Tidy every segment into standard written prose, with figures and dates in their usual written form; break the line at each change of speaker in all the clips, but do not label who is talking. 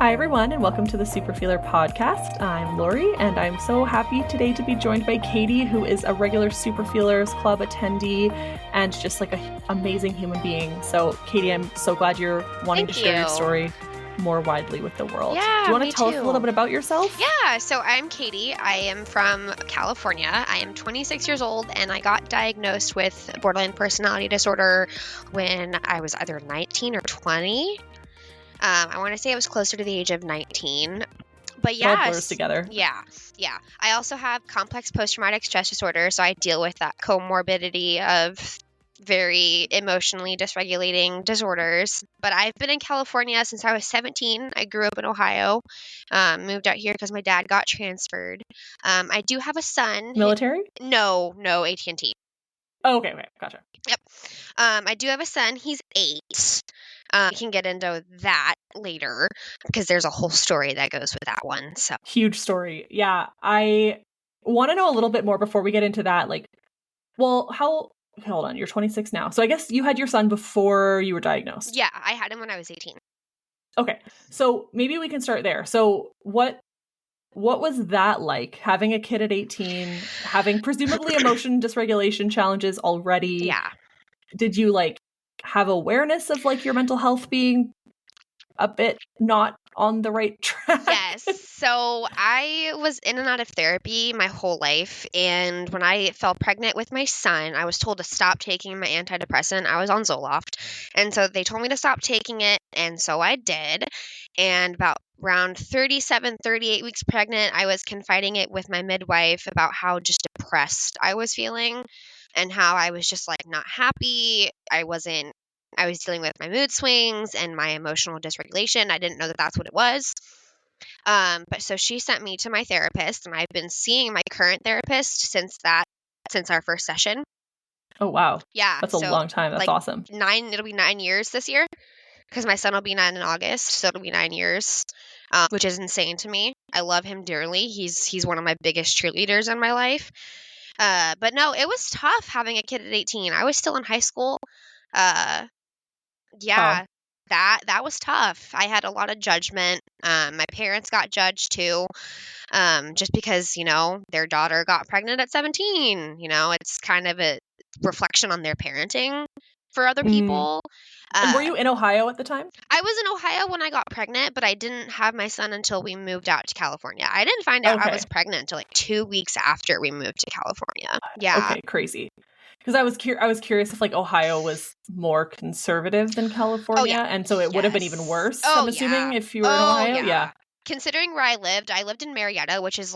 Hi, everyone, and welcome to the Super Feeler podcast. I'm Lori, and I'm so happy today to be joined by Katie, who is a regular Super Feelers Club attendee and just like an amazing human being. So, Katie, I'm so glad you're wanting to share your story more widely with the world.
Yeah,
do you want to tell
too.
us a little bit about yourself?
Yeah, so I'm Katie. I am from California. I am 26 years old, and I got diagnosed with borderline personality disorder when I was either 19 or 20. I want to say it was closer to the age of 19. But
It all blurs together.
Yeah. I also have complex post-traumatic stress disorder, so I deal with that comorbidity of very emotionally dysregulating disorders. But I've been in California since I was 17. I grew up in Ohio, moved out here because my dad got transferred. I do have a son.
Military?
No, AT&T.
Oh, okay, gotcha.
Yep. I do have a son. He's 8. We can get into that later because there's a whole story that goes with that one. So
huge story. Yeah, I want to know a little bit more before we get into that. Hold on, you're 26 now. So I guess you had your son before you were diagnosed.
Yeah, I had him when I was 18.
Okay, so maybe we can start there. So what was that like, having a kid at 18, having presumably emotion dysregulation challenges already?
Yeah.
Did you have awareness of your mental health being a bit not on the right track?
Yes. So I was in and out of therapy my whole life. And when I fell pregnant with my son, I was told to stop taking my antidepressant. I was on Zoloft. And so they told me to stop taking it. And so I did. And about around 37, 38 weeks pregnant, I was confiding it with my midwife about how just depressed I was feeling and how I was just not happy. I was dealing with my mood swings and my emotional dysregulation. I didn't know that that's what it was. But so she sent me to my therapist, and I've been seeing my current therapist since our first session.
Oh, wow.
Yeah.
That's a long time. That's awesome.
It'll be 9 years this year because my son will be 9 in August. So it'll be 9 years, which is insane to me. I love him dearly. He's one of my biggest cheerleaders in my life. But no, it was tough having a kid at 18. I was still in high school. Yeah, that was tough. I had a lot of judgment. My parents got judged too, just because, their daughter got pregnant at 17. It's kind of a reflection on their parenting for other people.
And were you in Ohio at the time?
I was in Ohio when I got pregnant, but I didn't have my son until we moved out to California. I didn't find out I was pregnant until 2 weeks after we moved to California. Yeah.
Okay, crazy. Because I was curious if Ohio was more conservative than California, and so it would have been even worse. I'm assuming if you were in Ohio. Yeah.
Considering where I lived in Marietta, which is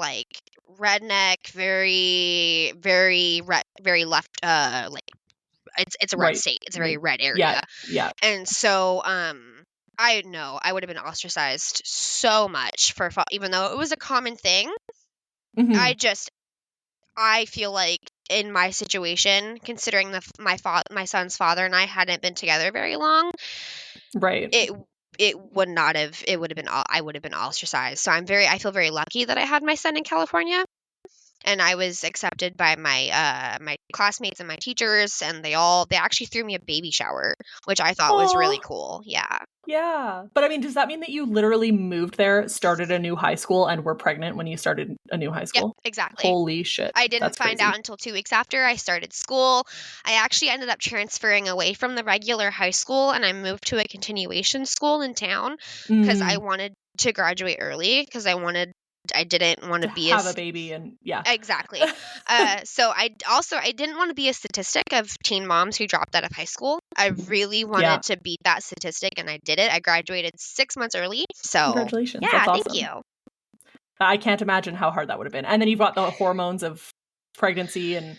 redneck, very, very, very left. It's a red state. It's a very red area.
Yeah.
And so, I know I would have been ostracized so much even though it was a common thing. Mm-hmm. I feel like in my situation, considering my son's father and I hadn't been together very long,
right?
It would have been I would have been ostracized. So I feel very lucky that I had my son in California, and I was accepted by my my classmates and my teachers, and they actually threw me a baby shower, which I thought was really cool.
Yeah. But I mean, does that mean that you literally moved there, started a new high school, and were pregnant when you started a new high school?
Yep, exactly.
Holy shit.
I didn't find out until 2 weeks after I started school. I actually ended up transferring away from the regular high school, and I moved to a continuation school in town because I wanted to graduate early because I didn't want to
have a baby, and yeah.
Exactly. So I didn't want to be a statistic of teen moms who dropped out of high school. I really wanted to beat that statistic, and I did it. I graduated 6 months early. So
congratulations.
Yeah,
that's awesome.
Thank you.
I can't imagine how hard that would have been. And then you've got the hormones of pregnancy and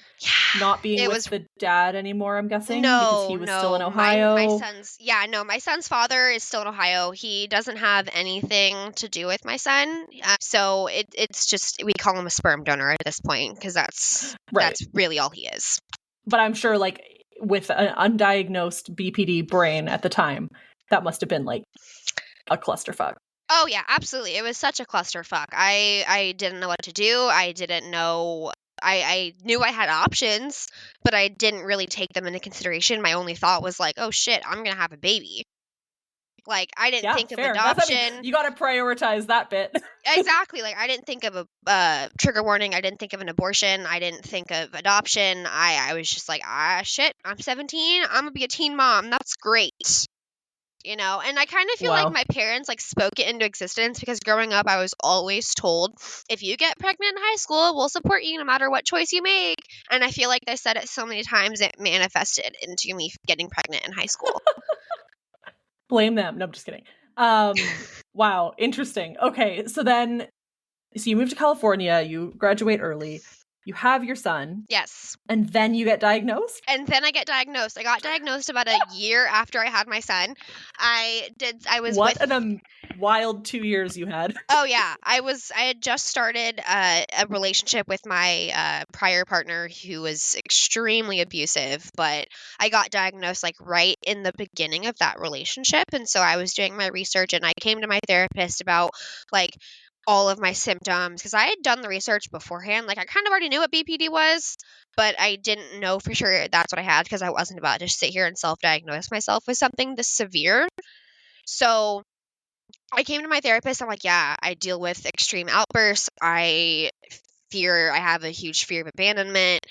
not being with the dad anymore, I'm guessing, because he was still in Ohio.
My son's father is still in Ohio. He doesn't have anything to do with my son. So it's just, we call him a sperm donor at this point because that's really all he is.
But I'm sure with an undiagnosed BPD brain at the time, that must have been a clusterfuck.
Oh yeah, absolutely. It was such a clusterfuck. I didn't know what to do. I didn't know. I knew I had options, but I didn't really take them into consideration. My only thought was oh shit, I'm gonna have a baby. Like, I didn't think of
fair.
adoption.
You got to prioritize that bit.
Exactly. Like, I didn't think of a trigger warning. I didn't think of an abortion. I didn't think of adoption. I was just like, shit, I'm 17. I'm going to be a teen mom. That's great. And I kind of feel like
Wow.
my parents like spoke it into existence, because growing up I was always told, if you get pregnant in high school, we'll support you no matter what choice you make. And I feel like they said it so many times it manifested into me getting pregnant in high school.
Blame them. No, I'm just kidding. Wow, interesting. Okay, so you move to California, you graduate early, you have your son.
Yes.
And then you get diagnosed?
And then I get diagnosed. I got diagnosed about a year after I had my son.
What a wild 2 years you had.
Oh yeah, I had just started a relationship with my prior partner who was extremely abusive, but I got diagnosed like right in the beginning of that relationship, and so I was doing my research and I came to my therapist about like all of my symptoms, because I had done the research beforehand. Like, I kind of already knew what BPD was, but I didn't know for sure that's what I had, because I wasn't about to sit here and self-diagnose myself with something this severe. So I came to my therapist. I'm like, yeah, I deal with extreme outbursts. I have a huge fear of abandonment.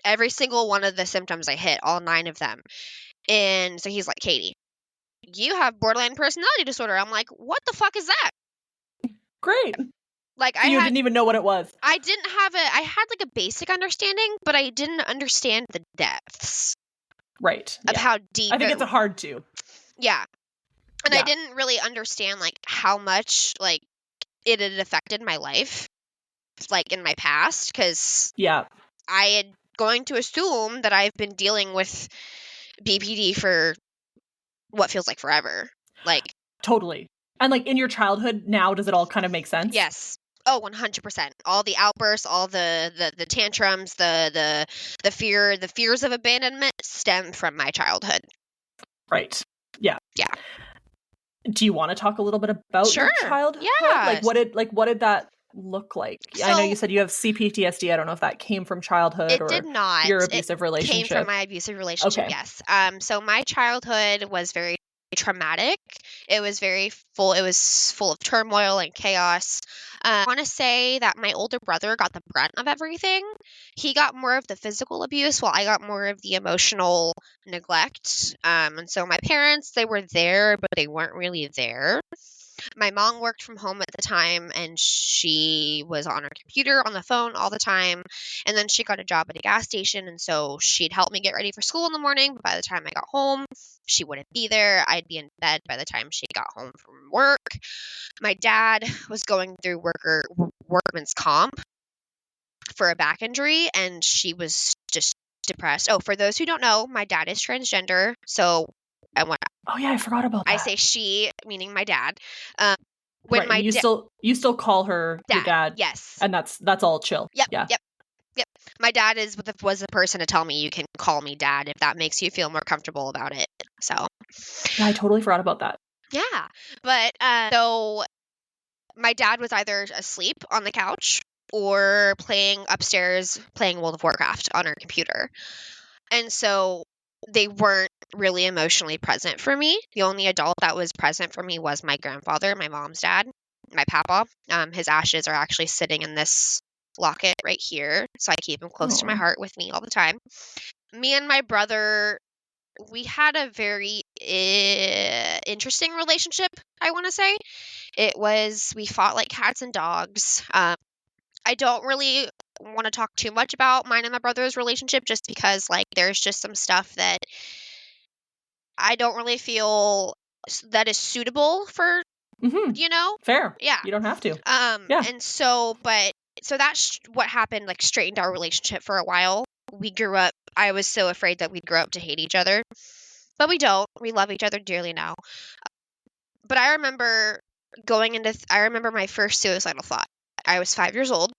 Every single one of the symptoms I hit, all 9 of them. And so he's like, Katie, you have borderline personality disorder. I'm like, what the fuck is that?
Great.
Like,
so you didn't even know what it was.
I didn't have I had like a basic understanding, but I didn't understand the depths.
Right.
Of how deep.
I think it's hard to.
Yeah. And I didn't really understand like how much like it had affected my life, like in my past, because I had going to assume that I've been dealing with BPD for what feels like forever. Like,
totally. And like in your childhood now, does it all kind of make sense?
Yes. Oh, 100%. All the outbursts, all the tantrums, the fears of abandonment stem from my childhood.
Right. Yeah.
Yeah.
Do you want to talk a little bit about your childhood?
Yeah.
Like what did that look like? I know you said you have CPTSD. I don't know if that came from childhood or
did not.
Your abusive relationship.
Came from my abusive relationship. Okay. Yes. So my childhood was very traumatic. It was full of turmoil and chaos. I want to say that my older brother got the brunt of everything. He got more of the physical abuse, while I got more of the emotional neglect. And so my parents, they were there, but they weren't really there. My mom worked from home at the time, and she was on her computer, on the phone all the time. And then she got a job at a gas station, and so she'd help me get ready for school in the morning. But by the time I got home, she wouldn't be there. I'd be in bed by the time she got home from work. My dad was going through workman's comp for a back injury, and she was just depressed. Oh, for those who don't know, my dad is transgender, so
oh yeah, I forgot about that.
I say she, meaning my dad.
When right, you still call her your dad.
Yes.
And that's all chill.
Yep.
Yeah.
Yep. My dad was the person to tell me you can call me dad if that makes you feel more comfortable about it. So.
Yeah, I totally forgot about that.
Yeah. But so my dad was either asleep on the couch or playing upstairs, playing World of Warcraft on our computer. And so they weren't really emotionally present for me. The only adult that was present for me was my grandfather, my mom's dad, my papa. His ashes are actually sitting in this locket right here, so I keep him close to my heart with me all the time. Me and my brother, we had a very interesting relationship, I want to say. We fought like cats and dogs. I don't really want to talk too much about mine and my brother's relationship, just because like there's just some stuff that I don't really feel that is suitable for,
Fair.
Yeah.
You don't have to.
And so that's what happened, like straightened our relationship for a while. We grew up, I was so afraid that we'd grow up to hate each other, but we don't. We love each other dearly now. But I remember my first suicidal thought. I was 5 years old.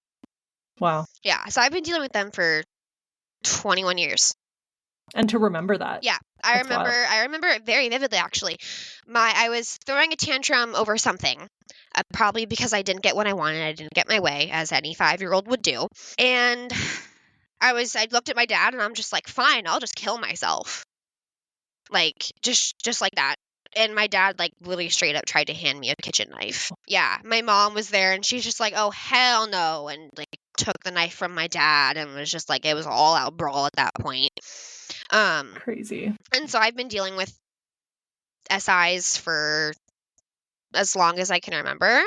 Wow.
Yeah. So I've been dealing with them for 21 years.
And to remember that.
Yeah. I remember it very vividly, actually. I was throwing a tantrum over something, probably because I didn't get what I wanted. I didn't get my way, as any 5-year-old would do. And I looked at my dad, and I'm just like, fine, I'll just kill myself. Like, just like that. And my dad, like, literally straight up tried to hand me a kitchen knife. Yeah, my mom was there, and she's just like, oh, hell no, and, like, took the knife from my dad, and was just like, it was all out brawl at that point.
Crazy.
And so I've been dealing with SIs for as long as I can remember.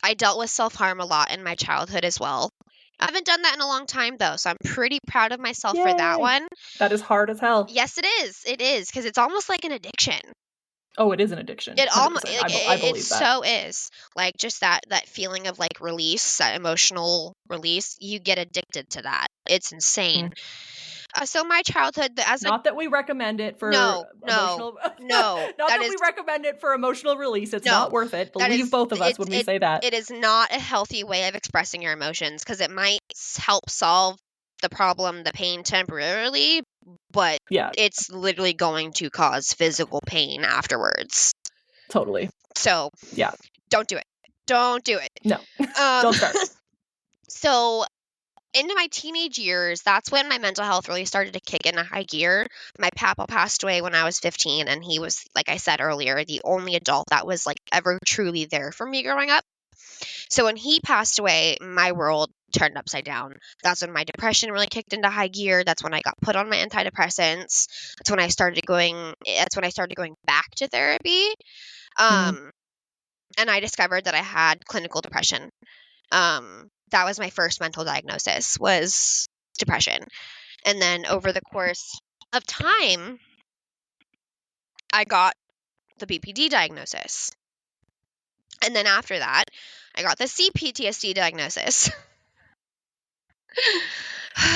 I dealt with self-harm a lot in my childhood as well. I haven't done that in a long time, though, so I'm pretty proud of myself for that
Yay.
one.
That is hard as hell.
Yes, it is. It is, because it's almost like an addiction.
Oh, it is an addiction.
It
100%.
almost,
I believe
it
that.
so is. Like, just that feeling of, like, release, that emotional release, you get addicted to that. It's insane. So my childhood,
Not that we recommend it for emotional.
No,
Not
that
that
is
we recommend it for emotional release. It's
no,
not worth it.
that
Believe
is
both of us when we say that.
it is not a healthy way of expressing your emotions, because it might help solve the problem, the pain temporarily, but
Yeah,
it's literally going to cause physical pain afterwards.
totally.
So
Yeah,
don't do it. Don't do it.
no, don't start.
So into my teenage years, that's when my mental health really started to kick in a high gear. My papa passed away when I was 15, and he was, like I said earlier, the only adult that was, like, ever truly there for me growing up. So when he passed away, my world turned upside down. That's when my depression really kicked into high gear. That's when I got put on my antidepressants. That's when I started going back to therapy. And I discovered that I had clinical depression. That was my first mental diagnosis, was depression. And then over the course of time, I got the BPD diagnosis. And then after that, I got the CPTSD diagnosis.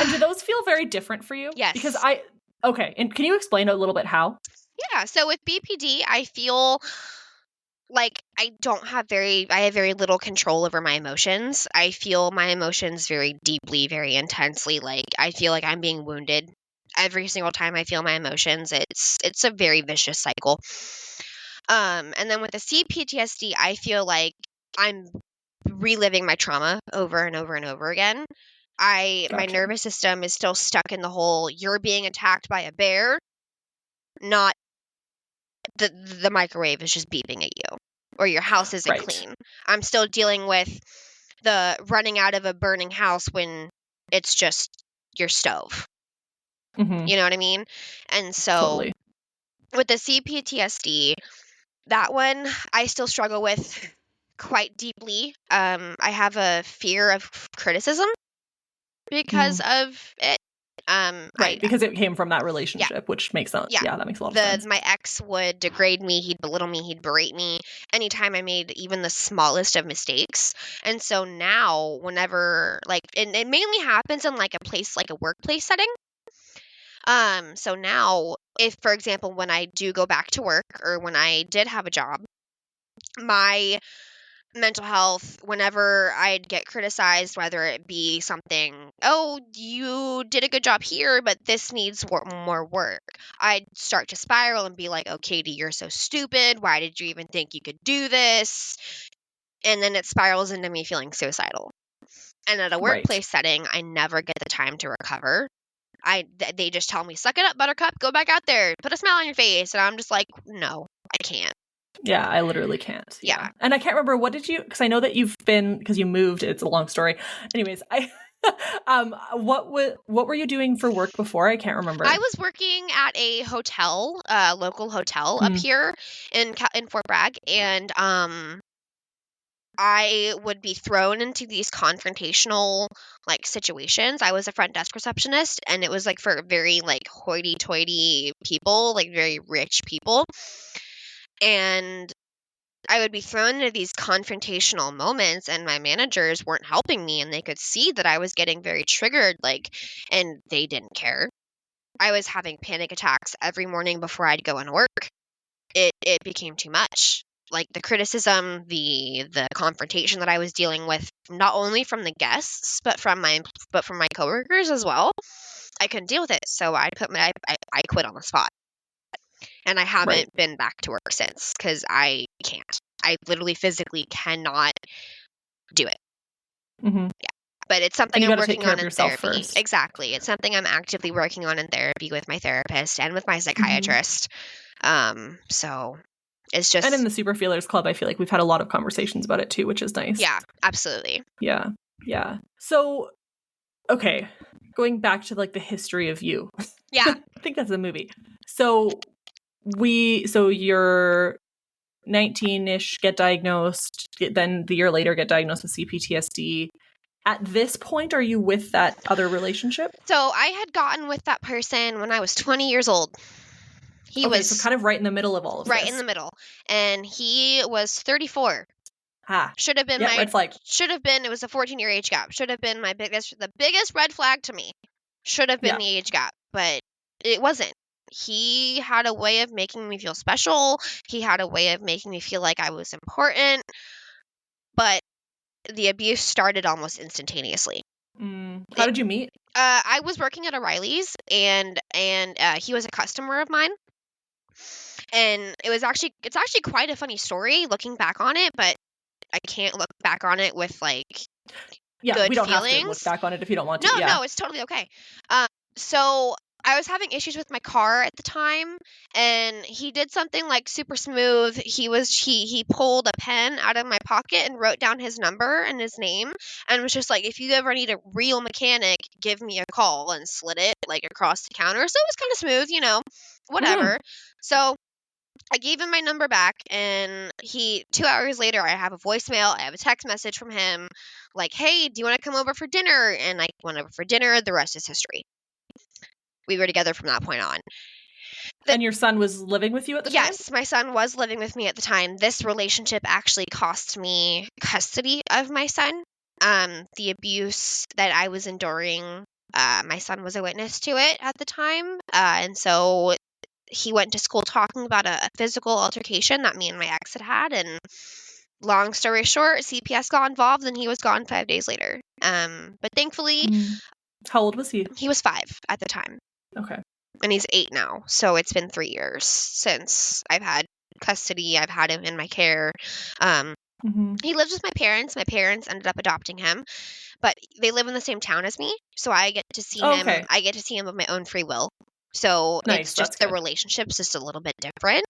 And do those feel very different for you?
Yes.
Because okay, and can you explain a little bit how?
Yeah, so with BPD, I feel like I have very little control over my emotions. I feel my emotions very deeply, very intensely. Like, I feel like I'm being wounded every single time I feel my emotions. It's a very vicious cycle. And then with the CPTSD, I feel like I'm reliving my trauma over and over and over again. My
Gotcha.
nervous system is still stuck in the whole, you're being attacked by a bear, not the microwave is just beeping at you, or your house isn't
Right.
clean. I'm still dealing with the running out of a burning house when it's just your stove.
Mm-hmm.
You know what I mean? And so
Totally.
with the CPTSD, that one I still struggle with quite deeply. I have a fear of criticism because of it.
Right, because it came from that relationship, which makes sense. Yeah, that makes a lot of sense.
My ex would degrade me, he'd belittle me, he'd berate me anytime I made even the smallest of mistakes. And so now, whenever, like, and it mainly happens in, like, a place, like a workplace setting. So now, if, for example, when I do go back to work, or when I did have a job, my mental health, whenever I'd get criticized, whether it be something, oh, you did a good job here, but this needs more work, I'd start to spiral and be like, oh, Katie, you're so stupid. Why did you even think you could do this? And then it spirals into me feeling suicidal. And at a workplace setting, I never get the time to recover. They just tell me, suck it up, buttercup, go back out there, put a smile on your face. And I'm just like, no, I can't.
Yeah, I literally can't.
Yeah.
And I can't remember, because I know that because you moved, it's a long story. Anyways, what were you doing for work before? I can't remember.
I was working at a hotel, local hotel up here in Fort Bragg, and I would be thrown into these confrontational, like, situations. I was a front desk receptionist, and it was, like, for very, like, hoity-toity people, like, very rich people. And I would be thrown into these confrontational moments, and my managers weren't helping me, and they could see that I was getting very triggered, like, and they didn't care. I was having panic attacks every morning before I'd go into work. It became too much. Like, the criticism, the confrontation that I was dealing with, not only from the guests, but from my coworkers as well. I couldn't deal with it, so I quit on the spot. And I haven't been back to work since, because I can't. I literally physically cannot do it.
Mm-hmm.
Yeah. But it's something
And you
I'm
got to take
working
care
on
of
in
yourself
therapy.
first.
Exactly. It's something I'm actively working on in therapy with my therapist and with my psychiatrist. So it's just...
And in the Super Feelers Club, I feel like we've had a lot of conversations about it too, which is nice.
Yeah, absolutely.
Yeah. Yeah. So, okay. Going back to like the history of you.
Yeah.
I think that's a movie. So you're 19-ish, get diagnosed, then the year later get diagnosed with CPTSD. At this point, are you with that other relationship?
So I had gotten with that person when I was 20 years old. He
Okay,
was
so kind of right in the middle of all of
right
this.
in the middle. And he was 34. Should have been
Yeah, red flag.
it was a 14-year age gap. Should have been the biggest red flag to me. Should have been the age gap, but it wasn't. He had a way of making me feel special. He had a way of making me feel like I was important. But the abuse started almost instantaneously.
How did you meet?
I was working at O'Reilly's, and he was a customer of mine. And it's actually quite a funny story looking back on it, but I can't look back on it with like good
we don't
feelings.
have to look back on it if you don't want to.
No, it's totally okay. So I was having issues with my car at the time, and he did something like super smooth. He pulled a pen out of my pocket and wrote down his number and his name, and was just like, if you ever need a real mechanic, give me a call, and slid it like across the counter. So it was kind of smooth, whatever. So I gave him my number back, and 2 hours later, I have a voicemail. I have a text message from him like, hey, do you want to come over for dinner? And I went over for dinner. The rest is history. We were together from that point on.
And your son was living with you at the time?
Yes, my son was living with me at the time. This relationship actually cost me custody of my son. The abuse that I was enduring, my son was a witness to it at the time. And so he went to school talking about a physical altercation that me and my ex had. And long story short, CPS got involved and he was gone 5 days later. But thankfully...
How old was he?
He was 5 at the time.
Okay.
And he's 8 now. So it's been 3 years since I've had custody. I've had him in my care. He lives with my parents. My parents ended up adopting him, but they live in the same town as me. So I get to see him.
Okay.
I get to see him of my own free will. So
Nice,
it's just the relationship's just a little bit different.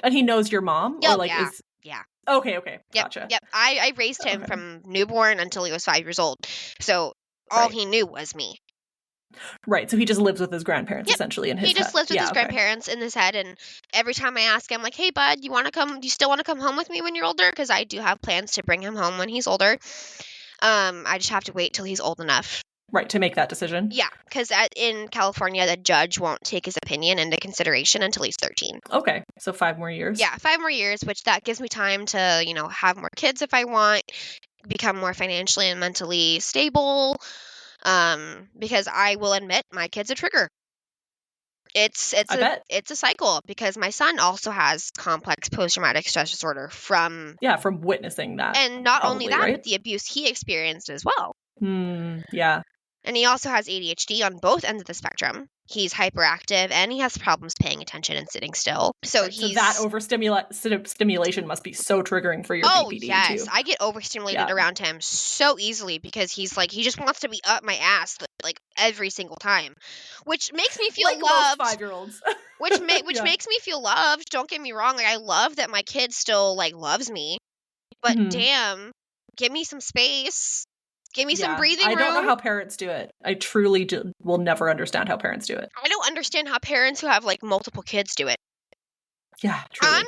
And he knows your mom?
Oh,
or like
yeah.
is...
Yeah.
Okay.
Yep,
Gotcha.
Yep. I raised him from newborn until he was 5 years old. So all he knew was me.
Right. So he just lives with his grandparents essentially in his head.
He just lives with his grandparents in his head. And every time I ask him, like, hey, bud, do you still want to come home with me when you're older? Because I do have plans to bring him home when he's older. I just have to wait till he's old enough.
Right, to make that decision?
Yeah, because in California, the judge won't take his opinion into consideration until he's 13.
Okay, so 5 more years?
Yeah, 5 more years, which that gives me time to, have more kids if I want, become more financially and mentally stable, because I will admit my kid's a trigger. It's a cycle, because my son also has complex post-traumatic stress disorder from
witnessing that.
And not only that,
right?
but the abuse he experienced as well.
Yeah.
And he also has ADHD on both ends of the spectrum. He's hyperactive, and he has problems paying attention and sitting still. So
that overstimulation must be so triggering for your BPD,
yes.
too.
I get overstimulated around him so easily, because he's like, he just wants to be up my ass like every single time, which makes me feel loved.
Most 5-year-olds.
which makes me feel loved. Don't get me wrong. Like, I love that my kid still like loves me, but damn, give me some space. Give me some breathing room.
I don't know how parents do it. I truly will never understand how parents do it.
I don't understand how parents who have like multiple kids do it.
Yeah, truly.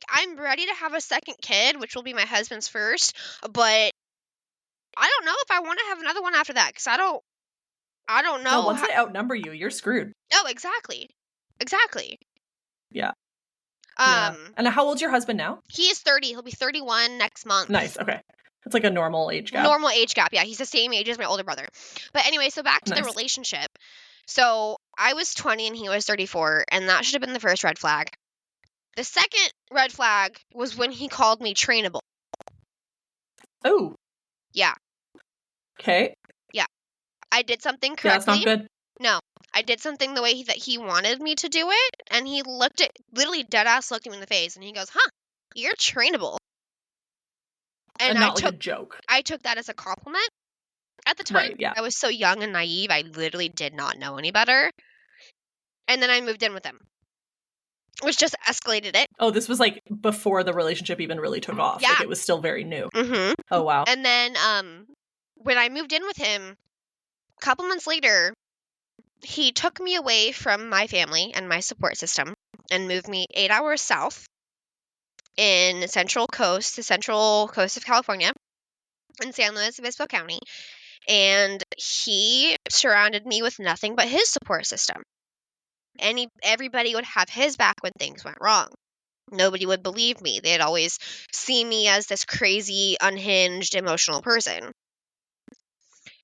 I'm ready to have a second kid, which will be my husband's first, but I don't know if I want to have another one after that, because I don't know.
So once they outnumber you, you're screwed.
Oh, exactly.
Yeah. And how old's your husband now?
He is 30. He'll be 31 next month.
Nice. Okay. It's like a normal age gap.
Normal age gap, yeah. He's the same age as my older brother. But anyway, so back to the relationship. So I was 20 and he was 34, and that should have been the first red flag. The second red flag was when he called me trainable.
Oh.
Yeah.
Okay.
Yeah. I did something correctly.
Yeah, that's not good.
No. I did something the way that he wanted me to do it, and he literally dead ass looked him in the face, and he goes, you're trainable.
And not like a joke.
I took that as a compliment. At the time,
Right, yeah.
I was so young and naive, I literally did not know any better. And then I moved in with him, which just escalated it.
Oh, this was like before the relationship even really took off.
Yeah.
Like it was still very new.
Mm-hmm.
Oh, wow.
And then when I moved in with him, a couple months later, he took me away from my family and my support system and moved me 8 hours south in the central coast of California in San Luis Obispo County. And he surrounded me with nothing but his support system. Everybody would have his back when things went wrong. Nobody would believe me. They'd always see me as this crazy, unhinged, emotional person.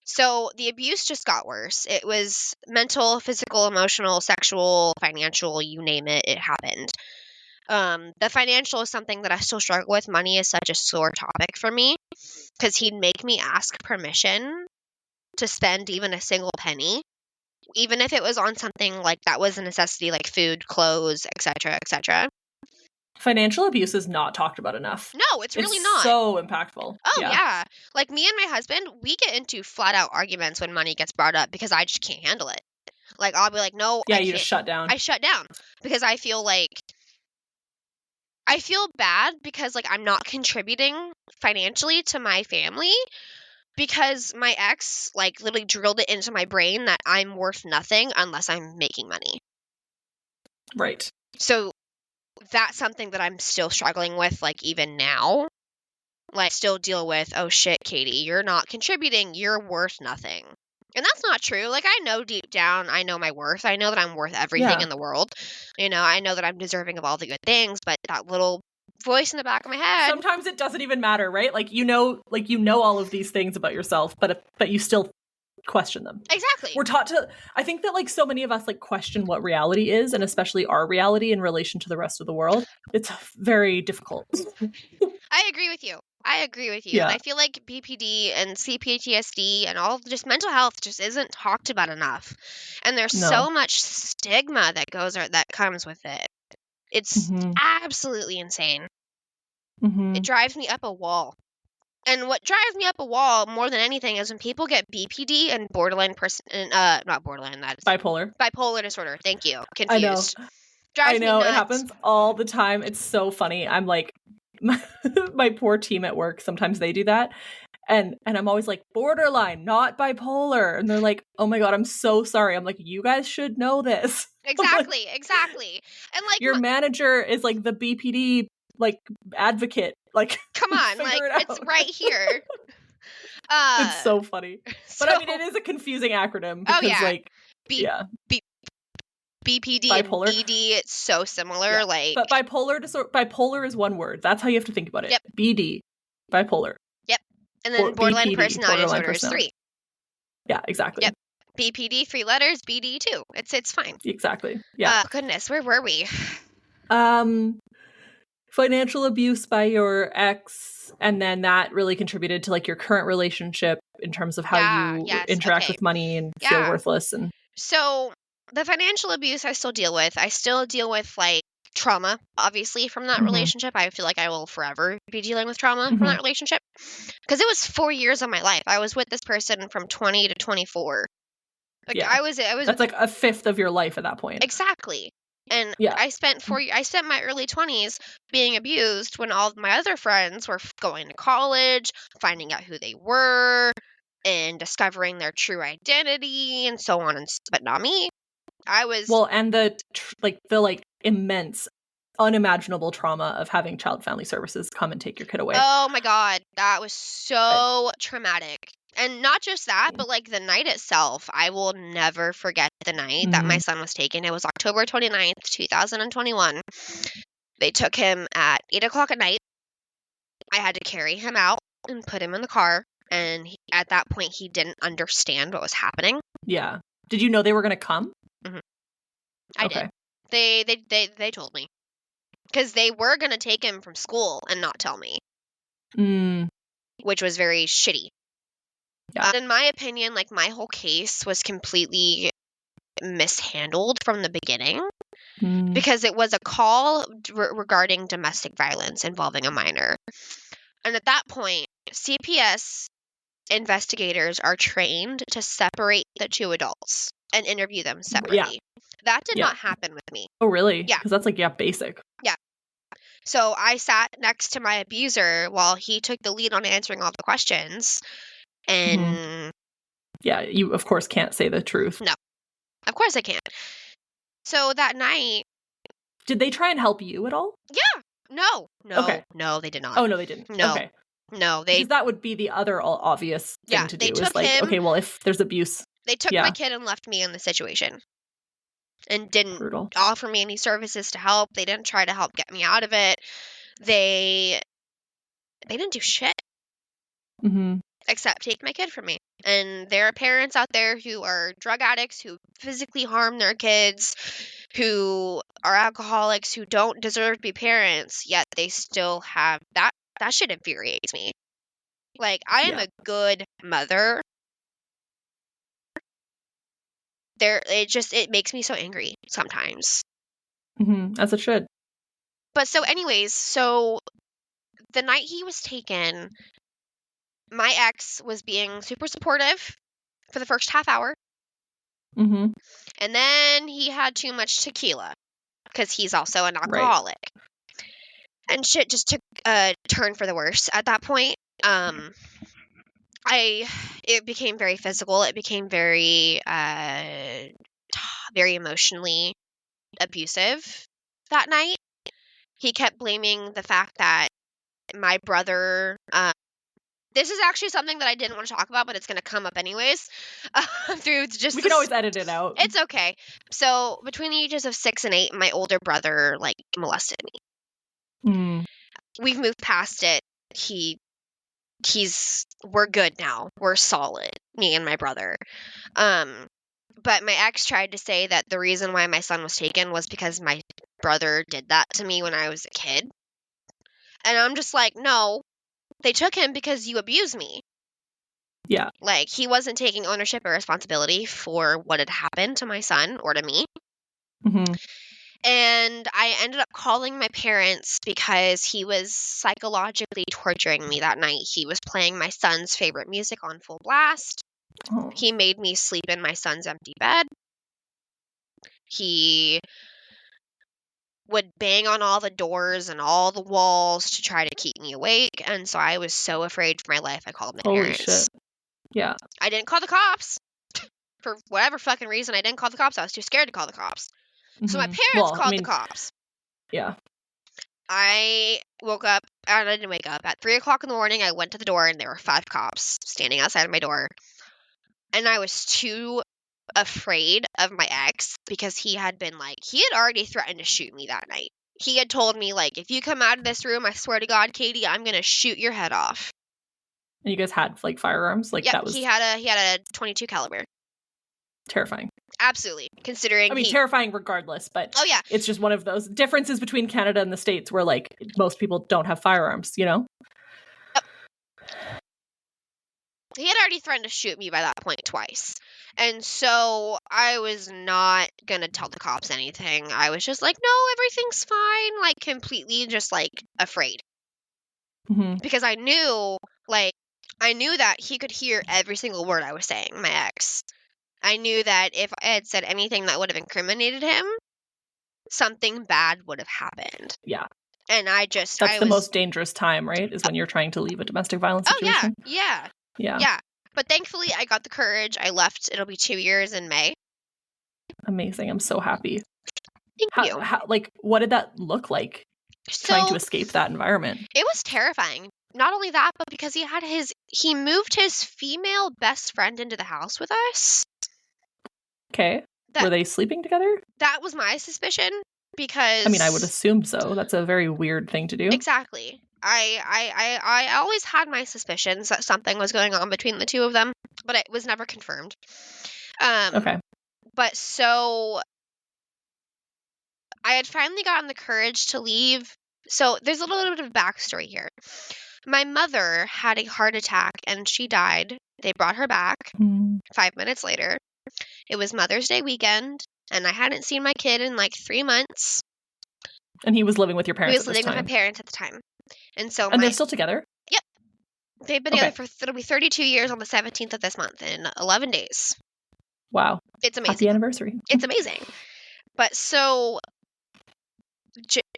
So the abuse just got worse. It was mental, physical, emotional, sexual, financial, you name it, it happened. The financial is something that I still struggle with. Money is such a sore topic for me because he'd make me ask permission to spend even a single penny, even if it was on something like that was a necessity, like food, clothes, etc., etc.
Financial abuse is not talked about enough.
No, it's really not.
So impactful.
Oh, yeah. Like me and my husband, we get into flat out arguments when money gets brought up because I just can't handle it. Like, I'll be like, no,
Yeah,
I
you
can't.
just shut down.
I shut down because I feel bad because like I'm not contributing financially to my family because my ex like literally drilled it into my brain that I'm worth nothing unless I'm making money.
Right.
So that's something that I'm still struggling with, like even now. Like, still deal with, oh shit, Katie, you're not contributing, you're worth nothing. And that's not true. Like, I know deep down, I know my worth. I know that I'm worth everything in the world. You know, I know that I'm deserving of all the good things, but that little voice in the back of my head.
Sometimes it doesn't even matter, right? Like, you know all of these things about yourself, but you still question them.
Exactly.
We're taught to, I think that like so many of us like question what reality is, and especially our reality in relation to the rest of the world. It's very difficult.
I agree with you.
Yeah.
And I feel like BPD and CPTSD and all just mental health just isn't talked about enough. And there's so much stigma that comes with it. It's absolutely insane. It drives me up a wall. And what drives me up a wall more than anything is when people get BPD and not borderline, that's bipolar disorder. Thank you. Confused.
I know. It happens all the time. It's so funny. I'm like, my poor team at work, sometimes they do that. And I'm always like, borderline, not bipolar. And they're like, oh my God, I'm so sorry. I'm like, you guys should know this.
Exactly. And like
your manager is like the BPD like advocate. Like,
come on, like it's right here.
It's so funny. But I mean, it is a confusing acronym because like
BPD
bipolar.
and BD, it's so similar. Yeah.
But bipolar is one word. That's how you have to think about it.
Yep.
BD, bipolar.
Yep. And then borderline
BPD,
personality disorder is 3.
Yeah, exactly.
Yep. BPD, 3 letters, BD 2. It's fine.
Exactly. Yeah.
Goodness, where were we?
Financial abuse by your ex, and then that really contributed to like your current relationship in terms of how you interact with money and feel worthless. And
so the financial abuse I still deal with. I still deal with like trauma, obviously, from that relationship. I feel like I will forever be dealing with trauma from that relationship because it was 4 years of my life. I was with this person from 20 to 24. Like I was.
That's like a fifth of your life at that point.
Exactly. And I spent my early 20s being abused when all of my other friends were going to college, finding out who they were, and discovering their true identity, and so on and so. But not me. I was
and the immense, unimaginable trauma of having Child Family Services come and take your kid away.
Oh my God, that was so traumatic. And not just that, but like the night itself, I will never forget the night that my son was taken. It was October 29th, 2021. They took him at 8 o'clock at night. I had to carry him out and put him in the car. And at that point, he didn't understand what was happening.
Yeah. Did you know they were going to come?
Mm-hmm. I did. They told me. Because they were going to take him from school and not tell me. Which was very shitty. Yeah. In my opinion, like my whole case was completely mishandled from the beginning because it was a call regarding domestic violence involving a minor. And at that point, CPS investigators are trained to separate the two adults and interview them separately. That did not happen with me.
Oh, really?
Yeah.
Because that's like, basic.
Yeah. So I sat next to my abuser while he took the lead on answering all the questions. And
yeah, you of course can't say the truth.
No, of course I can't. So that night,
did they try and help you at all?
Yeah. No.
Okay.
No, they did not.
Oh, no, they didn't.
No.
Okay.
No,
because that would be the other obvious thing to do. Is like,
him,
okay, well, if there's abuse,
they took my kid and left me in the situation, and didn't offer me any services to help. They didn't try to help get me out of it. They didn't do shit except take my kid from me. And there are parents out there who are drug addicts, who physically harm their kids, who are alcoholics, who don't deserve to be parents, yet they still have that. That shit infuriates me. Like, I am a good mother. It makes me so angry sometimes.
As it should.
But so anyways, the night he was taken, my ex was being super supportive for the first half hour. And then he had too much tequila because he's also an alcoholic. Right. And shit just took a turn for the worse at that point. It became very physical. It became very, very emotionally abusive that night. He kept blaming the fact that my brother, this is actually something that I didn't want to talk about, but it's going to come up anyways. We
can always edit it out.
It's okay. So between the ages of 6 and 8, my older brother molested me. We've moved past it. We're good now. We're solid, me and my brother. But my ex tried to say that the reason why my son was taken was because my brother did that to me when I was a kid. And I'm just like, no, they took him because you abused me.
Yeah.
Like, he wasn't taking ownership or responsibility for what had happened to my son or to me. And I ended up calling my parents because he was psychologically torturing me that night. He was playing my son's favorite music on full blast. Oh. He made me sleep in my son's empty bed. He would bang on all the doors and all the walls to try to keep me awake. And so I was so afraid for my life, I called my parents.
Holy shit. Yeah.
I didn't call the cops. For whatever fucking reason, I didn't call the cops. I was too scared to call the cops. So my parents called the cops.
Yeah.
I woke up, and I didn't wake up. At 3 o'clock in the morning, I went to the door, and there were 5 cops standing outside of my door. And I was too afraid of my ex because he had already threatened to shoot me that night. He had told me, if you come out of this room, I swear to God, Katie, I'm going to shoot your head off.
And you guys had, firearms?
That was... he had a 22 caliber.
Terrifying.
Absolutely. Considering
terrifying regardless, but
oh yeah,
it's just one of those differences between Canada and the States where most people don't have firearms, you know?
Yep. He had already threatened to shoot me by that point twice. And so I was not going to tell the cops anything. I was just like, no, everything's fine. Completely just afraid. Because I knew that he could hear every single word I was saying, my ex. I knew that if I had said anything that would have incriminated him, something bad would have happened.
Yeah.
And
That's the most dangerous time, right? Is when you're trying to leave a domestic violence situation.
Oh, yeah. But thankfully, I got the courage. I left. It'll be 2 years in May.
Amazing. I'm so happy.
Thank you.
What did that look like? Trying to escape that environment.
It was terrifying. Not only that, but because he moved his female best friend into the house with us.
Okay. Were they sleeping together?
That was my suspicion because...
I would assume so. That's a very weird thing to do.
Exactly. I always had my suspicions that something was going on between the two of them, but it was never confirmed.
Okay.
But so I had finally gotten the courage to leave. So there's a little bit of backstory here. My mother had a heart attack and she died. They brought her back 5 minutes later. It was Mother's Day weekend, and I hadn't seen my kid in 3 months.
And he was living with your parents at this time?
He was living with my parents at the time. And so
And they're still together?
Yep. They've been together for it'll be 32 years on the 17th of this month in 11 days.
Wow.
It's amazing.
Happy anniversary.
It's amazing. But so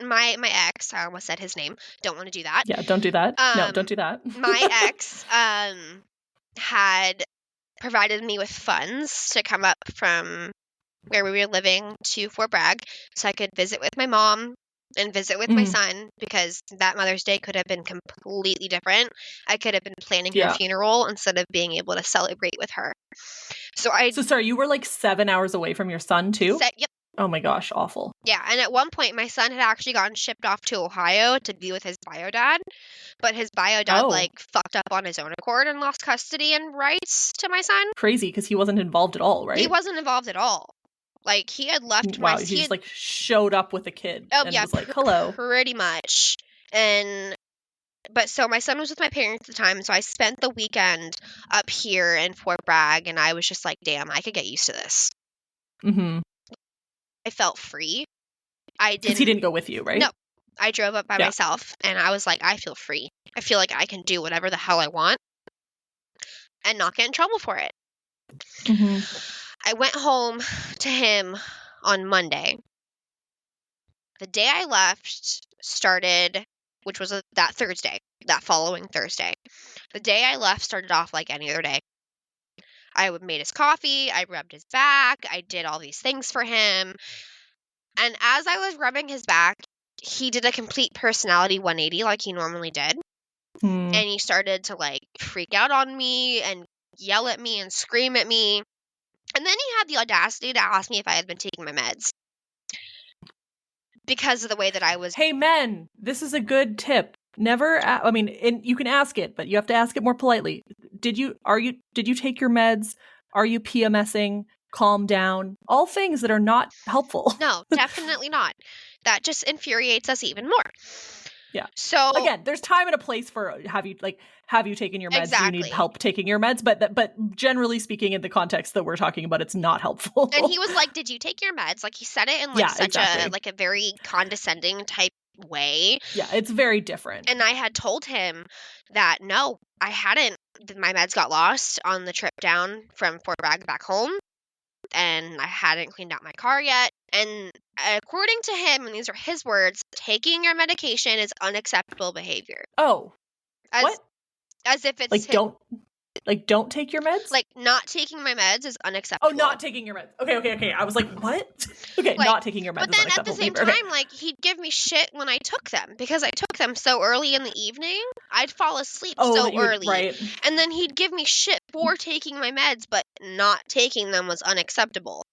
my ex, I almost said his name. Don't want to do that.
Yeah, don't do that. No, don't do that.
My ex had provided me with funds to come up from where we were living to Fort Bragg so I could visit with my mom and visit with my son, because that Mother's Day could have been completely different. I could have been planning her funeral instead of being able to celebrate with her. So sorry,
you were like 7 hours away from your son too?
Yep.
Oh my gosh, awful.
Yeah, and at one point my son had actually gotten shipped off to Ohio to be with his bio dad, but his bio dad like fucked up on his own accord and lost custody and rights to my son.
Crazy, because he wasn't involved at all, right?
He wasn't involved at all. Like, he had left
Wow, he just like showed up with a kid and was like, hello.
Pretty much. But so my son was with my parents at the time, so I spent the weekend up here in Fort Bragg, and I was just like, damn, I could get used to this.
Mm-hmm.
I felt free.
Because he didn't go with you, right?
No. I drove up by myself, and I was like, I feel free. I feel like I can do whatever the hell I want and not get in trouble for it.
Mm-hmm.
I went home to him on Monday. The day I left started, which was that Thursday, that following Thursday. The day I left started off like any other day. I made his coffee, I rubbed his back, I did all these things for him. And as I was rubbing his back, he did a complete personality 180 like he normally did. And he started to like freak out on me and yell at me and scream at me. And then he had the audacity to ask me if I had been taking my meds. Because of the way that I was.
Hey, men, this is a good tip. Never, you can ask it, but you have to ask it more politely. Did you take your meds? Are you PMSing? Calm down. All things that are not helpful.
No, definitely not. That just infuriates us even more.
Yeah.
So
again, there's time and a place for have you taken your meds?
Exactly.
Do you need help taking your meds? But generally speaking, in the context that we're talking about, it's not helpful.
And he was like, "Did you take your meds?" Like, he said it in a very condescending type way.
Yeah, it's very different.
And I had told him that no, I hadn't. My meds got lost on the trip down from Fort Bragg back home, and I hadn't cleaned out my car yet. And according to him, and these are his words, taking your medication is unacceptable behavior.
Oh, what?
As if it's
don't take your meds?
Like, not taking my meds is unacceptable.
Oh, not taking your meds. Okay. I was like, what? Okay, like, not taking your meds.
But then at the same time, like, he'd give me shit when I took them, because I took them so early in the evening. I'd fall asleep early.
Right.
And then he'd give me shit for taking my meds, but not taking them was unacceptable.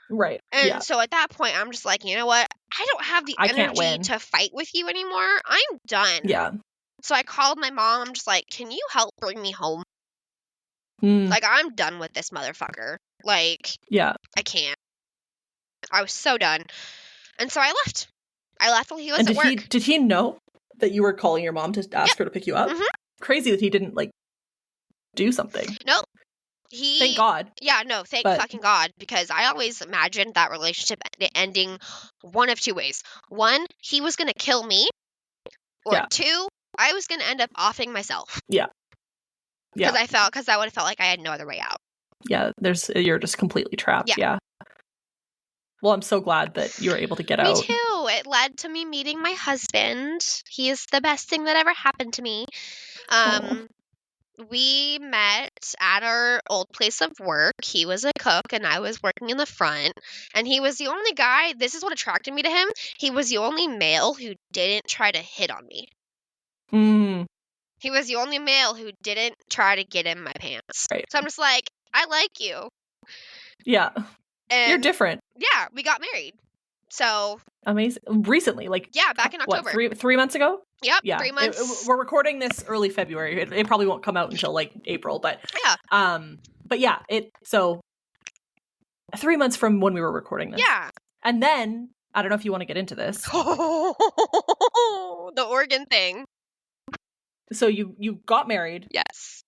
Right.
And so at that point, I'm just like, you know what? I don't have the energy to fight with you anymore. I'm done.
Yeah.
So I called my mom. I'm just like, can you help bring me home? Like, I'm done with this motherfucker. Like,
yeah,
I can't. I was so done. And so I left. I left while he was at work.
Did he know that you were calling your mom to ask her to pick you up?
Mm-hmm.
Crazy that he didn't, like, do something.
Nope.
Thank God.
Yeah, no, thank fucking God, because I always imagined that relationship ending one of two ways. One, he was going to kill me, or two, I was going to end up offing myself.
Yeah. Yeah.
Because I would have felt like I had no other way out.
Yeah, you're just completely trapped. Yeah. Well, I'm so glad that you were able to get out.
Me too. It led to me meeting my husband. He is the best thing that ever happened to me. We met at our old place of work. He was a cook and I was working in the front. And he was the only guy, this is what attracted me to him, he was the only male who didn't try to hit on me. He was the only male who didn't try to get in my pants.
Right.
So I'm just like, I like you.
Yeah. And you're different.
Yeah, we got married. So
amazing. Recently, like
back in October.
What, 3 months ago?
Yep.
Yeah.
3 months.
We're recording this early February. It probably won't come out until like April, but But yeah, so 3 months from when we were recording this.
Yeah.
And then I don't know if you want to get into this.
The Oregon thing.
So you got married.
Yes.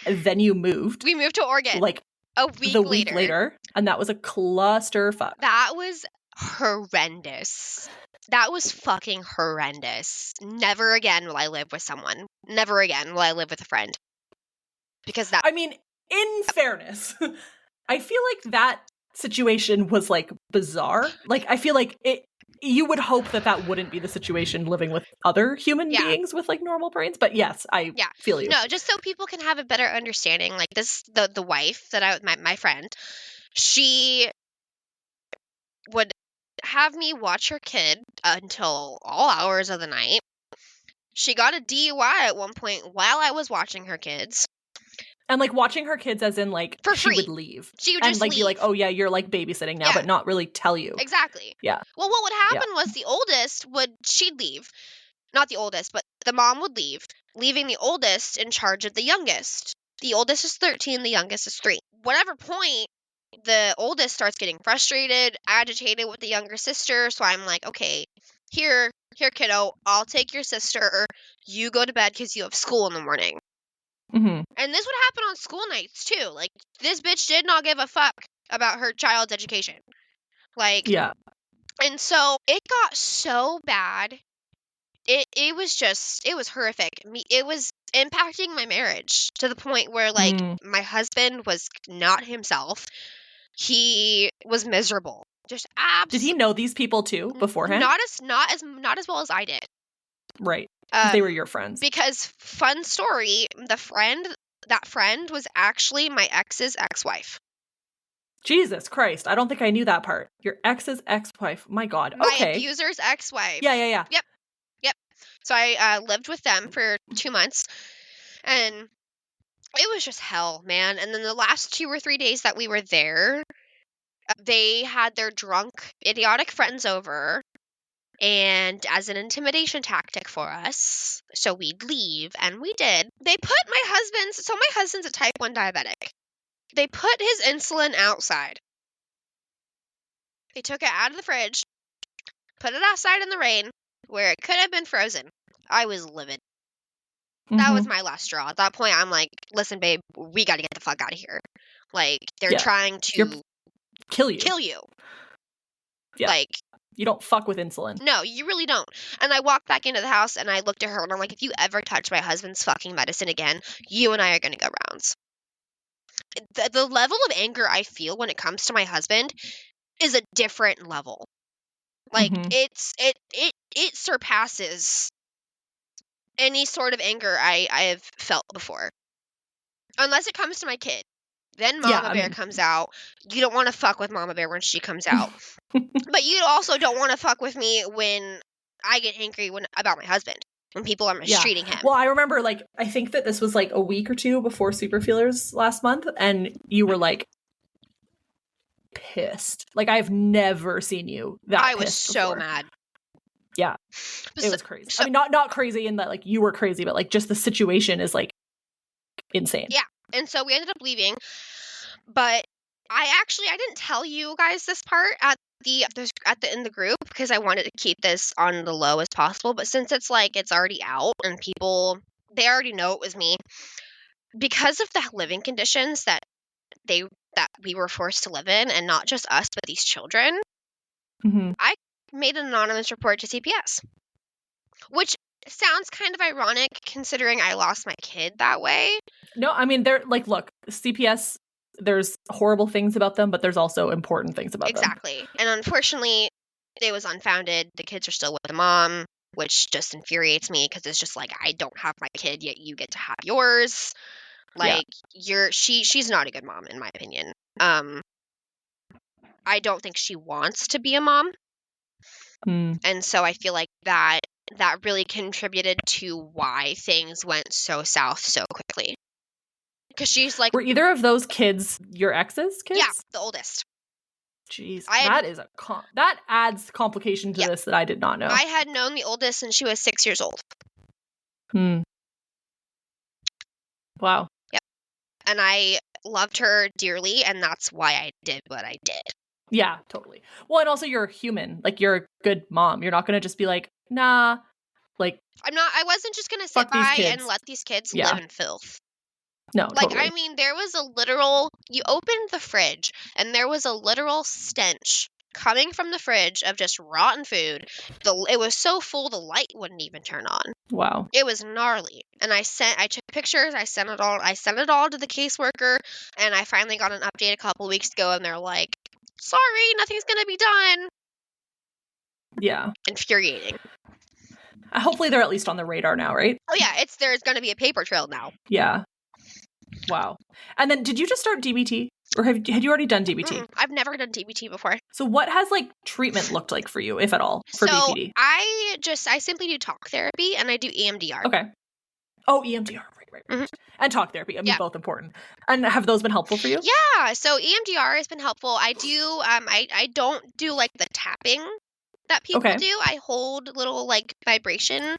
And then you moved.
We moved to Oregon.
Like
a week later.
And that was a clusterfuck.
That was horrendous. That was fucking horrendous. Never again will I live with someone. Never again will I live with a friend. Because that...
I mean, in fairness, I feel like that situation was like bizarre. Like, I feel like you would hope that wouldn't be the situation living with other human beings with like normal brains. But yes, I feel you.
No, just so people can have a better understanding. Like this, the wife that my friend, she would have me watch her kid until all hours of the night. She got a DUI at one point while I was watching her kids.
And like watching her kids as in like
For
she
free.
would leave.
She would
and
just
like
leave.
Be like, oh yeah, you're like babysitting now, but not really tell you.
Exactly.
Yeah.
Well, what would happen was the oldest she'd leave. Not the oldest, but the mom would leave, leaving the oldest in charge of the youngest. The oldest is 13, the youngest is 3. Whatever point, the oldest starts getting frustrated, agitated with the younger sister, so I'm like, okay, here, kiddo, I'll take your sister. You go to bed because you have school in the morning.
Mm-hmm.
And this would happen on school nights, too. Like, this bitch did not give a fuck about her child's education. Like,
yeah.
And so it got so bad. It was horrific. It was impacting my marriage to the point where, like, my husband was not himself. He was miserable. Just
Did he know these people too beforehand?
Not as well as I did.
Right. Because they were your friends.
Because, fun story, that friend was actually my ex's ex-wife.
Jesus Christ. I don't think I knew that part. Your ex's ex-wife. My God.
My abuser's ex-wife.
Yeah.
Yep. So I lived with them for 2 months, and it was just hell, man. And then the last 2 or 3 days that we were there, they had their drunk, idiotic friends over, and as an intimidation tactic for us, so we'd leave, and we did. They put my husband's a type 1 diabetic. They put his insulin outside. They took it out of the fridge, put it outside in the rain, where it could have been frozen. I was livid. That was my last straw. At that point, I'm like, listen, babe, we got to get the fuck out of here. Like, they're trying to
kill you. Yeah.
Like,
you don't fuck with insulin.
No, you really don't. And I walked back into the house and I looked at her and I'm like, if you ever touch my husband's fucking medicine again, you and I are going to go rounds. The level of anger I feel when it comes to my husband is a different level. Like, it surpasses any sort of anger I have felt before. Unless it comes to my kid. Then Mama Bear comes out. You don't want to fuck with Mama Bear when she comes out. But you also don't want to fuck with me when I get angry about my husband. When people are mistreating him.
Well, I remember, like, I think that this was like a week or two before Super Feelers last month. And you were like, pissed. Like, I've never seen you that pissed.
I was so mad.
Yeah. It was crazy. I mean, not crazy in that, like, you were crazy, but, like, just the situation is, like, insane.
Yeah. And so we ended up leaving. But I didn't tell you guys this part in the group because I wanted to keep this on the low as possible. But since it's already out and they already know it was me, because of the living conditions that we were forced to live in, and not just us, but these children, I made an anonymous report to CPS, which sounds kind of ironic considering I lost my kid that way.
No, I mean, they're like, look, CPS, there's horrible things about them, but there's also important things about them.
Exactly. And unfortunately, it was unfounded. The kids are still with the mom, which just infuriates me because it's just like, I don't have my kid, yet you get to have yours. Like, she's not a good mom, in my opinion. I don't think she wants to be a mom. And so I feel like that really contributed to why things went so south so quickly. Because she's like...
Were either of those kids your ex's kids?
Yeah, the oldest.
Jeez, that adds complication to this that I did not know.
I had known the oldest since she was 6 years old.
Wow.
Yep. And I loved her dearly, and that's why I did what I did.
Yeah, totally. Well, and also you're a human. Like, you're a good mom. You're not going to just be like, nah. Like,
I wasn't just going to sit by and let these kids live in filth.
No,
like,
totally.
I mean, there was you opened the fridge, and there was a literal stench coming from the fridge of just rotten food. It was so full the light wouldn't even turn on.
Wow.
It was gnarly. And I took pictures, I sent it all to the caseworker, and I finally got an update a couple weeks ago, and they're like, sorry, nothing's gonna be done.
Yeah.
Infuriating.
Hopefully they're at least on the radar now, right?
Oh yeah, there's gonna be a paper trail now.
Yeah. Wow. And then did you just start DBT? Or had you already done DBT?
I've never done DBT before.
So what has like treatment looked like for you, if at all, for BPD?
I simply do talk therapy and I do EMDR.
Okay. Oh, EMDR, right.
Mm-hmm.
And talk therapy. I mean, both important. And have those been helpful for you?
Yeah. So EMDR has been helpful. I do. I don't do like the tapping that people do. I hold little like vibration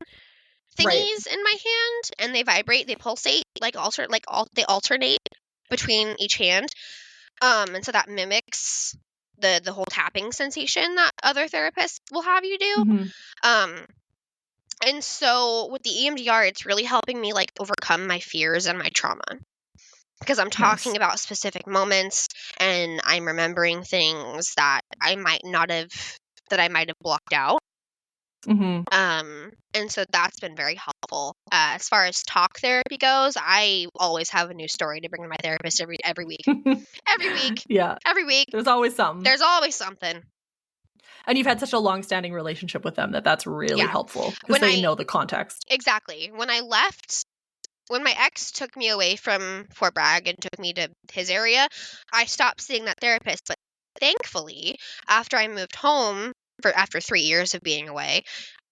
thingies in my hand, and they vibrate. They pulsate they alternate between each hand. And so that mimics the whole tapping sensation that other therapists will have you do.
Mm-hmm.
And so with the EMDR, it's really helping me like overcome my fears and my trauma. Because I'm talking about specific moments and I'm remembering things that I might have blocked out.
Mm-hmm.
And so that's been very helpful. As far as talk therapy goes, I always have a new story to bring to my therapist every week. Every week.
Yeah.
Every week.
There's always something. And you've had such a long-standing relationship with them that's really helpful because they know the context.
Exactly. When my ex took me away from Fort Bragg and took me to his area, I stopped seeing that therapist. But thankfully, after I moved home, after 3 years of being away,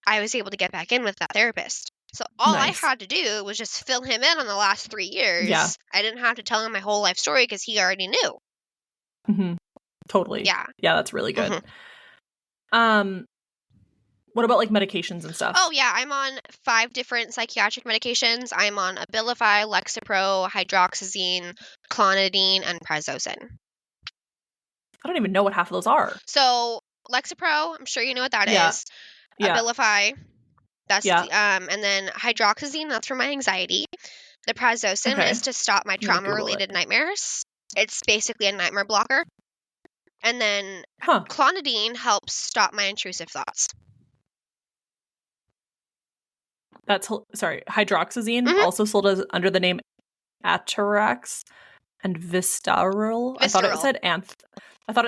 I was able to get back in with that therapist. So all I had to do was just fill him in on the last 3 years.
Yeah.
I didn't have to tell him my whole life story because he already knew.
Mm-hmm. Totally.
Yeah.
Yeah, that's really good. Mm-hmm. What about like medications and stuff?
Oh yeah, I'm on 5 different psychiatric medications. I'm on Abilify, Lexapro, hydroxyzine, clonidine, and prazosin.
I don't even know what half of those are.
So Lexapro, I'm sure you know what that is.
Yeah.
Abilify, that's and then hydroxyzine, that's for my anxiety. The prazosin is to stop my trauma-related nightmares. It's basically a nightmare blocker. And then clonidine helps stop my intrusive thoughts.
Hydroxyzine, also sold under the name Atarax and Vistaril. I thought it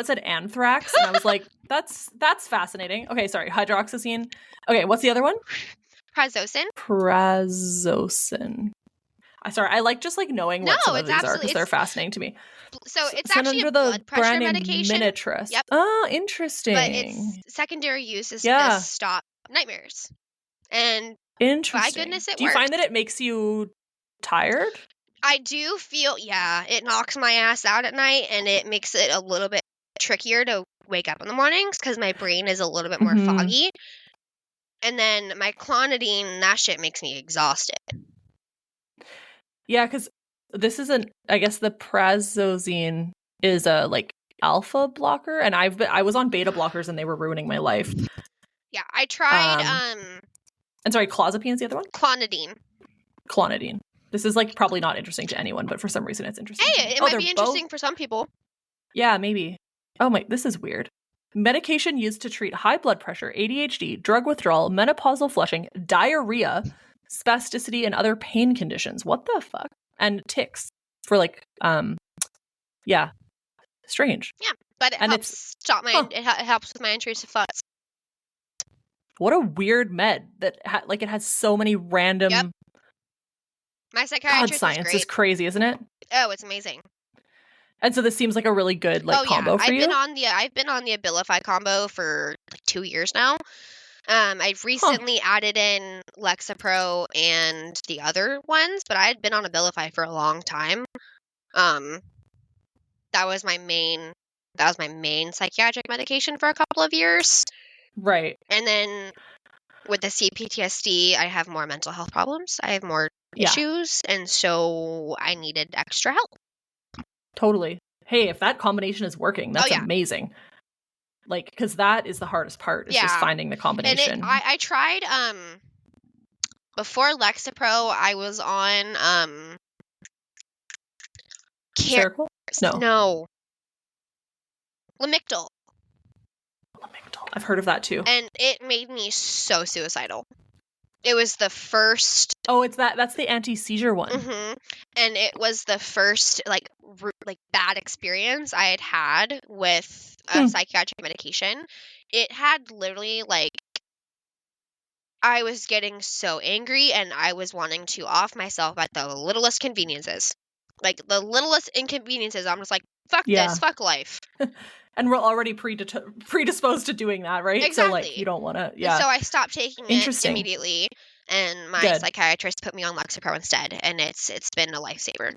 said anthrax, and I was like, that's fascinating. Okay, sorry, hydroxyzine. Okay, what's the other one?
Prazosin.
I like just like knowing what some of these are because they're fascinating to me.
So it's actually a blood pressure medication.
Minitress.
Yep.
Oh, interesting.
But its secondary use is to stop nightmares. And
interesting.
My goodness, it works.
Do you find that it makes you tired?
I do feel, it knocks my ass out at night, and it makes it a little bit trickier to wake up in the mornings because my brain is a little bit more foggy. And then my clonidine, that shit makes me exhausted.
Yeah, because this is I guess the prazosin is a like alpha blocker, and I was on beta blockers and they were ruining my life.
Yeah, I tried
and sorry, clozapine is the other one? Clonidine. This is like probably not interesting to anyone, but for some reason it's interesting.
Hey, it might be interesting for some people.
Yeah, maybe. Oh my, this is weird. Medication used to treat high blood pressure, ADHD, drug withdrawal, menopausal flushing, diarrhea, spasticity, and other pain conditions. What the fuck? And tics for like, strange.
Yeah, but it helps stop it helps with my intrusive thoughts.
What a weird med that it has so many random.
Yep. My psychiatrist
science is crazy, isn't it?
Oh, it's amazing.
And so this seems like a really good combo for you.
I've been on the Abilify combo for like 2 years now. I've recently added in Lexapro and the other ones, but I had been on Abilify for a long time. That was my main psychiatric medication for a couple of years.
Right.
And then with the CPTSD, I have more mental health problems. I have more issues, and so I needed extra help.
Totally. Hey, if that combination is working, that's amazing. Like, because that is the hardest part, is just finding the combination.
And I tried, before Lexapro, I was on,
Seroquel? No.
Lamictal.
I've heard of that too.
And it made me so suicidal. It was the first.
Oh, that's the anti-seizure one.
Mm-hmm. And it was the first like bad experience I had with psychiatric medication. It had literally like, I was getting so angry and I was wanting to off myself at the littlest conveniences. Like the littlest inconveniences, I'm just like, fuck this, fuck life.
And we're already predisposed to doing that, right?
Exactly.
So like you don't want to, yeah.
And so I stopped taking it immediately, and my psychiatrist put me on Lexapro instead, and it's been a lifesaver.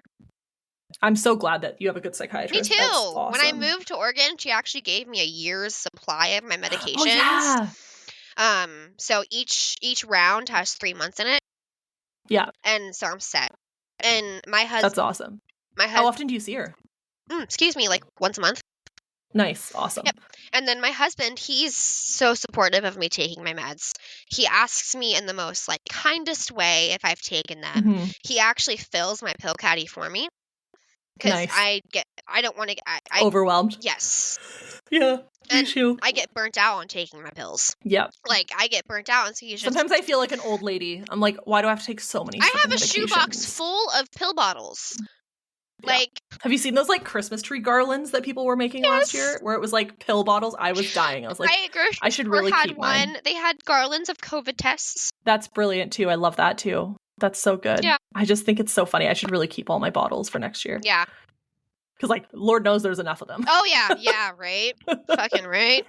I'm so glad that you have a good psychiatrist.
Me too.
That's awesome.
When I moved to Oregon, she actually gave me a year's supply of my medications.
Oh, yeah.
So each round has 3 months in it.
Yeah.
And so I'm set. And my husband.
That's awesome. How often do you see her?
Excuse me, like once a month.
Nice. Awesome.
Yep. And then my husband, he's so supportive of me taking my meds. He asks me in the most like kindest way if I've taken them.
Mm-hmm.
He actually fills my pill caddy for me. Because I don't want to get
overwhelmed.
Yes.
Yeah.
And
me too.
I get burnt out on taking my pills.
Yeah.
Like I get burnt out, and so you just.
Sometimes I feel like an old lady. I'm like, why do I have to take so many?
I have a shoebox full of pill bottles.
Yeah.
Like,
have you seen those like Christmas tree garlands that people were making last year, where it was like pill bottles? I was dying. I was like, I should really keep mine.
They had garlands of COVID tests.
That's brilliant too. I love that too. That's so good.
Yeah.
I just think it's so funny. I should really keep all my bottles for next year.
Yeah.
Because like, Lord knows there's enough of them.
Oh yeah, yeah, right. Fucking right.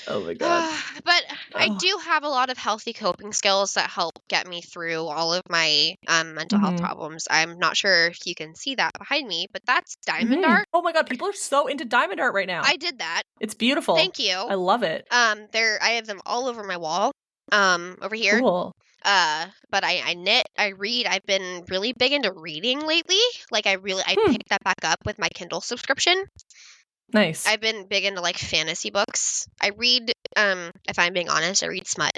Oh my god.
But I do have a lot of healthy coping skills that help get me through all of my mental health problems. I'm not sure if you can see that behind me, but that's diamond art.
Oh my god, people are so into diamond art right now.
I did that.
It's beautiful.
Thank you.
I love it.
I have them all over my wall. Over here.
Cool.
But I knit, I read. I've been really big into reading lately. Like I picked that back up with my Kindle subscription.
Nice.
I've been big into like fantasy books. I read, if I'm being honest, I read smut.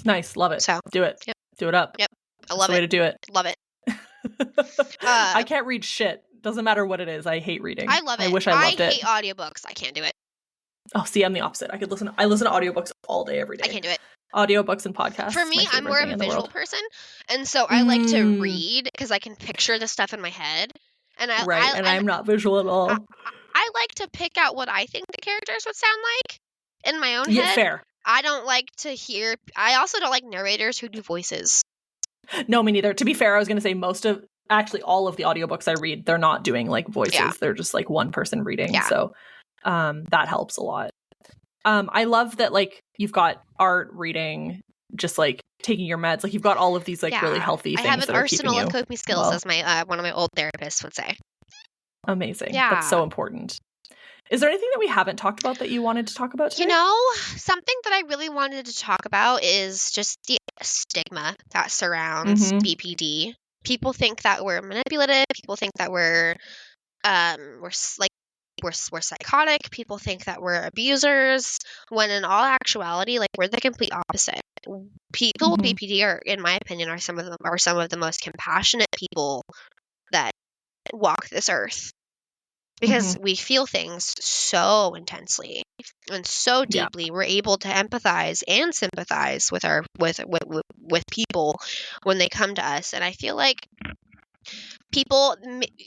Nice. Love it.
So
do it.
Yep.
Do it up.
Yep. I love it.
Way to do it.
Love it.
I can't read shit. Doesn't matter what it is. I hate reading.
I love it.
I wish I loved it.
I hate audiobooks. I can't do it.
Oh, see, I'm the opposite. I listen to audiobooks all day, every day.
I can't do it.
Audiobooks and podcasts.
For me, I'm more of a visual person, and so I like to read because I can picture the stuff in my head. And I'm
not visual at all.
I like to pick out what I think the characters would sound like in my own head.
Yeah, fair.
I don't like to hear. I also don't like narrators who do voices.
No, me neither. To be fair, I was going to say all of the audiobooks I read, they're not doing like voices. Yeah. They're just like one person reading. Yeah. So that helps a lot. I love that like you've got art, reading, just like taking your meds. Like you've got all of these like really healthy things. I have an
arsenal of coping skills, as my one of my old therapists would say.
Amazing. Yeah. That's so important. Is there anything that we haven't talked about that you wanted to talk about today?
You know, something that I really wanted to talk about is just the stigma that surrounds BPD. People think that we're manipulative. People think that we're psychotic. People think that we're abusers, when in all actuality, like we're the complete opposite. People with BPD are, in my opinion, are some of the most compassionate people that walk this earth. Because we feel things so intensely and so deeply. Yeah. We're able to empathize and sympathize with with people when they come to us. And I feel like people,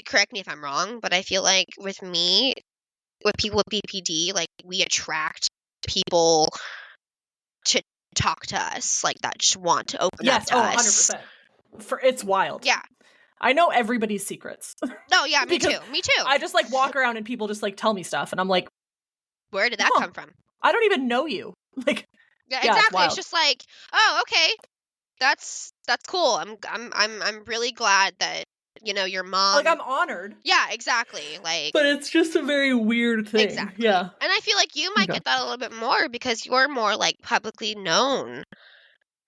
correct me if I'm wrong, but I feel like with people with BPD, like we attract people to talk to us, like that just want to open up to us.
100%. It's wild.
Yeah.
I know everybody's secrets.
No, yeah, me too. Me too.
I just like walk around and people just like tell me stuff, and I'm like,
where did that come from?
I don't even know you. Like,
yeah, exactly. It's just like, oh, okay, that's cool. I'm really glad that your mom.
Like, I'm honored.
Yeah, exactly. Like,
but it's just a very weird thing.
Exactly.
Yeah,
and I feel like you might get that a little bit more because you're more like publicly known.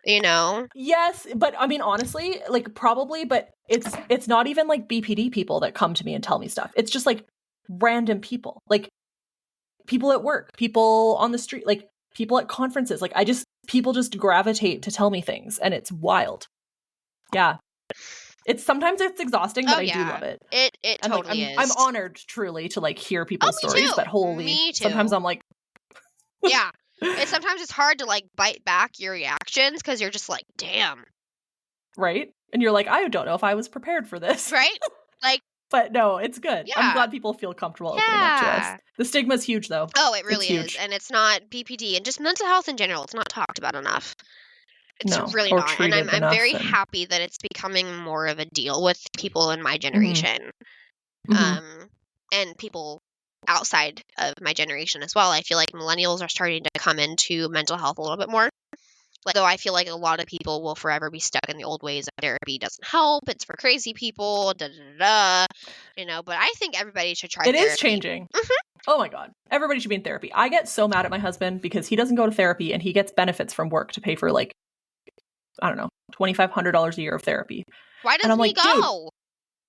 Yes, but I mean, honestly, like probably, but it's not even like BPD people that come to me and tell me stuff. It's just like random people, like people at work, people on the street, like people at conferences. Like people just gravitate to tell me things, and it's wild. Yeah. Sometimes it's exhausting, but I do love it.
It totally is.
I'm honored truly to like hear people's stories, but holy, sometimes I'm like,
Yeah. And sometimes it's hard to like bite back your reactions because you're just like, damn.
Right? And you're like, I don't know if I was prepared for this.
Right? Like,
but no, it's good. I'm
yeah.
glad people feel comfortable opening up to us.
Yeah.
The stigma's huge, though.
Oh, it really
It's
is.
huge.
And it's not BPD and just mental health in general. It's not talked about enough. It's
No,
really
or
not. And
treated
I'm
enough.
very
And
happy that it's becoming more of a deal with people in my
Mhm.
generation.
Mhm.
And people outside of my generation as well. I feel like millennials are starting to come into mental health a little bit more. Like, though I feel like a lot of people will forever be stuck in the old ways of therapy doesn't help. It's for crazy people, da da da. You know, but I think everybody should try
It
therapy.
is changing.
Mhm.
Oh my God. Everybody should be in therapy. I get so mad at my husband because he doesn't go to therapy and he gets benefits from work to pay for like, I don't know, $2,500 a year of therapy.
Why
And I'm
doesn't he
like, dude,
go?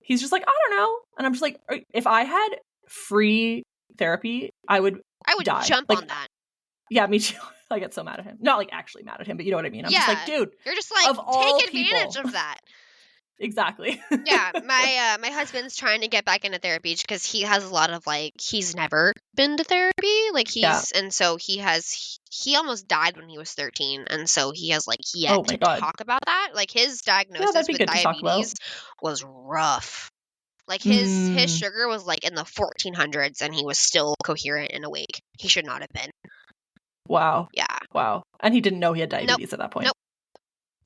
he's just like, I don't know. And I'm just like, if I had free therapy, I would die.
Jump
Like,
on that.
yeah, me too. I get so mad at him. Not like actually mad at him, but you know what I mean. I'm just like, dude,
You're just like,
of all
take advantage
people.
of that.
Exactly.
Yeah, my husband's trying to get back into therapy because he has a lot of like he's never been to therapy, like and so he almost died when he was 13, and so he has like yet
Oh my
to
God.
talk about that. Like his
Yeah,
diagnosis
that'd be
with
good to talk about.
diabetes was rough. Like his sugar was like in the 1400s, and he was still coherent and awake. He should not have been.
Wow.
Yeah.
Wow. And he didn't know he had diabetes at that point.
Nope.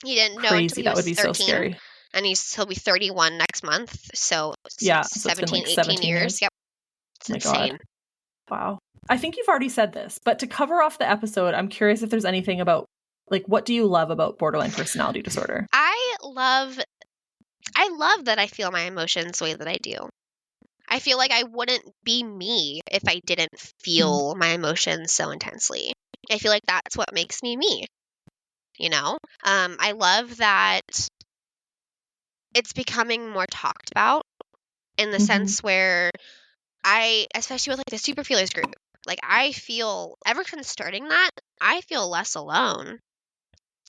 He didn't know
Crazy.
until he
That
was
would be
13.
so scary.
And he'll be 31 next month. So
Yeah, so
17,
it's been like
18
17
years. Yep. It's
Oh my
insane.
God. Wow. I think you've already said this, but to cover off the episode, I'm curious if there's anything about, like, what do you love about borderline personality disorder?
I love that I feel my emotions the way that I do. I feel like I wouldn't be me if I didn't feel my emotions so intensely. I feel like that's what makes me me. You know? I love that it's becoming more talked about in the sense where especially with like the super feelers group, like I feel ever since starting that, I feel less alone.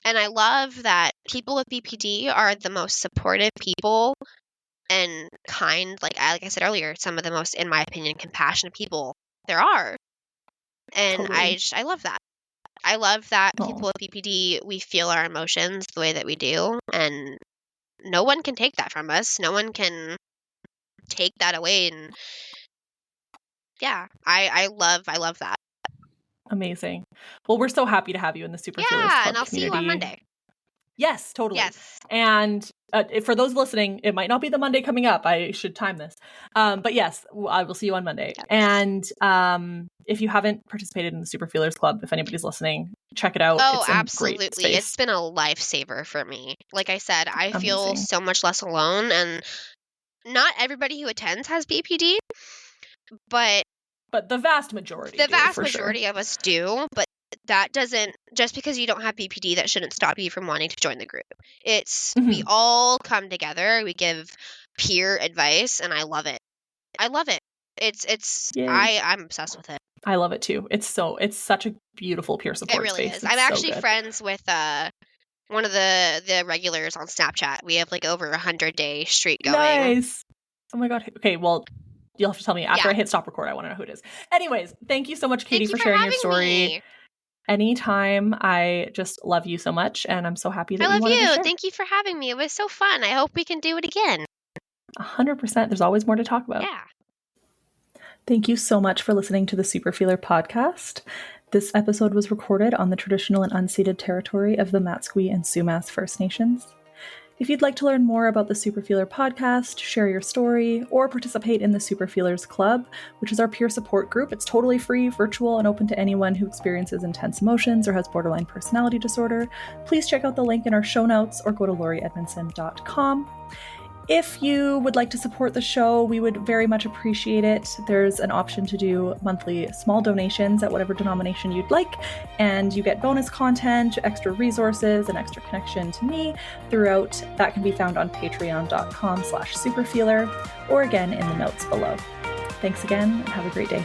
And I love that people with BPD are the most supportive people and kind, like I said earlier, some of the most, in my opinion, compassionate people there are. And
Totally.
I love that. I love that people with BPD, we feel our emotions the way that we do, and no one can take that from us. No one can take that away. And yeah, I love that.
Amazing. Well, we're so happy to have you in the Super Feelers Club
and I'll
community.
see you on Monday.
Yes, totally.
Yes.
And for those listening, it might not be the Monday coming up. I should time this. But yes, I will see you on Monday.
Yes.
And if you haven't participated in the Super Feelers Club, if anybody's listening, check it out.
Oh,
it's
absolutely. It's been a lifesaver for me. Like I said, I feel so much less alone, and not everybody who attends has BPD, but
the vast majority
of us do. But that doesn't, just because you don't have BPD, that shouldn't stop you from wanting to join the group. It's we all come together, we give peer advice, and I love it. I'm obsessed with it.
I love it too. It's such a beautiful peer support space.
It really is. I'm actually friends with one of the regulars on Snapchat. We have like over 100-day streak going.
Nice. Oh my God. Okay, well, you'll have to tell me after I hit stop record. I want to know who it is. Anyways, thank you so much, Katie, for sharing your story.
Me.
Anytime. I just love you so much, and I'm so happy that
I
you wanted to share.
Thank you for having me. It was so fun. I hope we can do it again.
100%. There's always more to talk about.
Yeah.
Thank you so much for listening to the Super Feeler podcast. This episode was recorded on the traditional and unceded territory of the Matsqui and Sumas First Nations. If you'd like to learn more about the Super Feeler podcast, share your story, or participate in the Super Feelers Club, which is our peer support group, it's totally free, virtual, and open to anyone who experiences intense emotions or has borderline personality disorder, please check out the link in our show notes or go to laurieedmondson.com. If you would like to support the show, we would very much appreciate it. There's an option to do monthly small donations at whatever denomination you'd like, and you get bonus content, extra resources, and extra connection to me throughout. That can be found on patreon.com/superfeeler, or again in the notes below. Thanks again, and have a great day.